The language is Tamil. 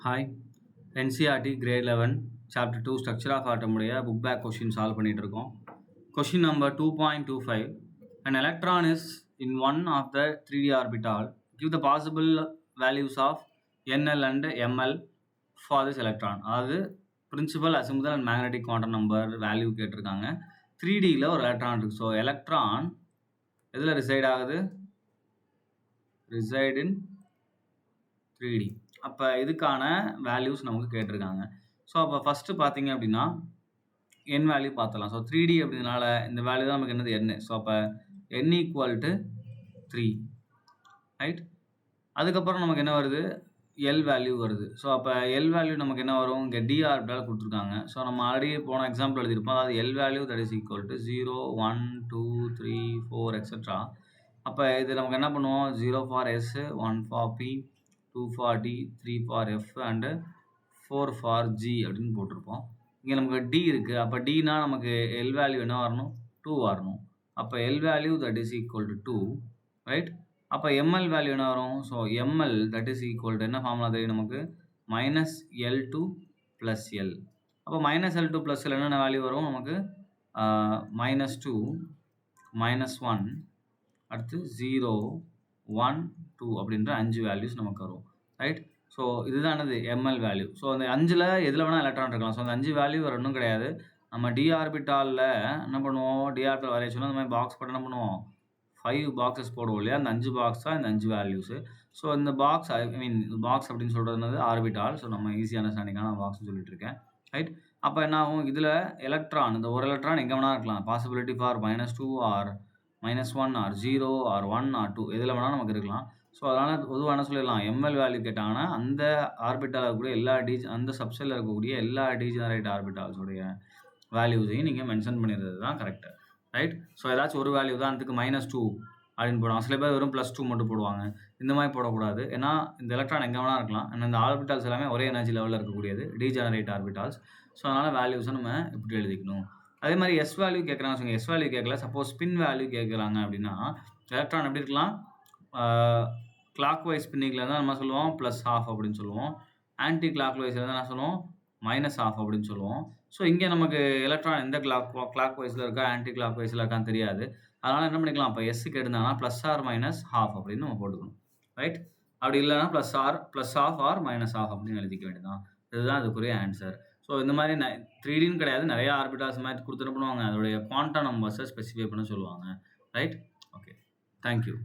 Hi, NCERT Grade 11 Chapter 2 Structure of Atom உடைய book back question solve பண்ணிட்டு இருக்கோம். Question number 2.25. An electron is in one of the 3D orbital. Give the possible values of NL and ML for this electron. அதாவது principal, azimuthal and magnetic quantum number value கேட்டிருக்காங்க. 3Dல ஒரு எலக்ட்ரான் இருக்கு. ஸோ எலக்ட்ரான் எதில் ரிசைட் ஆகுது? ரிசைட் இன் 3D. அப்போ இதுக்கான வேல்யூஸ் நமக்கு கேட்டிருக்காங்க. ஸோ அப்போ ஃபஸ்ட்டு பார்த்தீங்க அப்படின்னா என் வேல்யூ பார்த்தலாம். ஸோ 3D அப்படினால இந்த வேல்யூ தான் நமக்கு என்னது n. ஸோ அப்போ n = 3, ரைட். அதுக்கப்புறம் நமக்கு என்ன வருது? எல் வேல்யூ வருது. ஸோ அப்போ எல் வேல்யூ நமக்கு என்ன வரும்? இங்கே டி ஆர்பிட்டால் கொடுத்துருக்காங்க. ஸோ நம்ம ஆல்ரெடி போன எக்ஸாம்பிள் எழுதியிருப்போம். அதாவது L value that is equal to 0, 1, 2, 3, 4 etcetera. அப்போ இது நமக்கு என்ன பண்ணுவோம்? 0 for S, 1 for P, 2 for D, 3 for F and 4 for G அப்படின்னு போட்டிருப்போம். இங்கே நமக்கு டி இருக்குது. அப்போ டினா நமக்கு எல் வேல்யூ என்ன வரணும்? 2 வரணும். அப்போ L value that is equal to 2, right. அப்போ எம்எல் வேல்யூ என்ன வரும்? So ML that is equal to என்ன ஃபார்முலா தெரியும் நமக்கு? -L2 + L. அப்போ -L2 + L என்னென்ன வேல்யூ வரும் நமக்கு? -2, -1, அடுத்து 0, 1, 2 அப்படின்ற 5 வேல்யூஸ் நமக்கு வரும், ரைட். ஸோ இதுதானது எம்எல் வேல்யூ. ஸோ அந்த 5ல் எதில் வேணால் எலக்ட்ரான் இருக்கலாம். ஸோ அந்த 5 வேல்யூ வேறு ஒன்றும் கிடையாது. நம்ம டி ஆர்பிட்டாலில் என்ன பண்ணுவோம்? டி ஆர்பிட்டால் வரைய சொன்னால் அந்த மாதிரி பாக்ஸ் போட்டு என்ன பண்ணுவோம்? 5 பாக்ஸஸ் போடுவோம் இல்லையா? அந்த 5 பாக்ஸ் தான் இந்த 5 வேல்யூஸு. ஸோ இந்த பாக்ஸ் பாக்ஸ் அப்படின்னு சொல்கிறது என்னது? ஆர்பிட்டால். ஸோ நம்ம ஈஸி அண்டர்ஸ்டாண்டிங்கான பாக்ஸ்னு சொல்லிட்டு இருக்கேன், ரைட். அப்போ என்ன ஆகும்? இதில் எலக்ட்ரான், இந்த ஒரு எலக்ட்ரான் எங்கே வேணால் இருக்கலாம். Possibility for -2 or -1 or 0 or 1 or 2 எதில் வேணால் நமக்கு இருக்கலாம். ஸோ அதனால் பொதுவாக என்ன சொல்லிடலாம்? எம்எல் வேல்யூ கேட்டாங்கன்னா அந்த ஆர்பிட்டால் இருக்கக்கூடிய எல்லா அந்த சப்செல்லில் இருக்கக்கூடிய எல்லா டீஜெனரேட் ஆர்பிட்டால்ஸோடைய வேல்யூஸையும் நீங்கள் மென்ஷன் பண்ணிடுறது தான் கரெக்டு, ரைட். ஸோ ஏதாச்சும் ஒரு வேல்யூ தான் அதுக்கு -2 அப்படின்னு போடுவாங்க. சில பேர் வெறும் +2 மட்டும் போடுவாங்க. இந்த மாதிரி போடக்கூடாது. ஏன்னா இந்த எலக்ட்ரான் எங்கே வேணால் இருக்கலாம். ஏன்னா இந்த ஆர்பிட்டால்ஸ் எல்லாமே ஒரே எனர்ஜி லெவலில் இருக்கக்கூடியது, டீஜெனரேட் ஆர்பிட்டால்ஸ். ஸோ அதனால் வேல்யூஸை நம்ம இப்படி எழுதிக்கணும். அதே மாதிரி எஸ் வேல்யூ கேட்குறாங்க. ஸோ எஸ் வேல்யூ கேட்கல, சப்போஸ் ஸ்பின் வேல்யூ கேட்குறாங்க அப்படின்னா எலக்ட்ரான் எப்படி இருக்கலாம்? கிளாக் வைஸ் ஸ்பின்னிங்கில் தான் நம்ம சொல்லுவோம் +½ அப்படின்னு சொல்லுவோம். ஆன்டி கிளாக் வைஸில் தான் என்ன சொல்லுவோம்? -½ அப்படின்னு சொல்லுவோம். ஸோ இங்கே நமக்கு எலக்ட்ரான் எந்த கிளாக் வைஸில் இருக்கா, ஆன்டி கிளாக் வைஸில் இருக்கான்னு தெரியாது. அதனால் என்ன பண்ணிக்கலாம்? இப்போ எஸ்ஸுக்கு எடுத்தாங்கன்னா +or-½ அப்படின்னு நம்ம போட்டுக்கணும், ரைட். அப்படி இல்லைன்னா +½ ஆர் -½ அப்படின்னு எழுதிக்க வேண்டியதான். இதுதான் அதுக்குரிய ஆன்சர். ஸோ இந்த மாதிரி 3Dன்னு கிடையாது, நிறைய ஆர்பிட்டால்ஸ் மாதிரி கொடுத்துட்டு பண்ணுவாங்க. அதோடைய குவாண்டம் நம்பர்ஸை ஸ்பெசிஃபை பண்ண சொல்லுவாங்க, ரைட். Okay, thank you.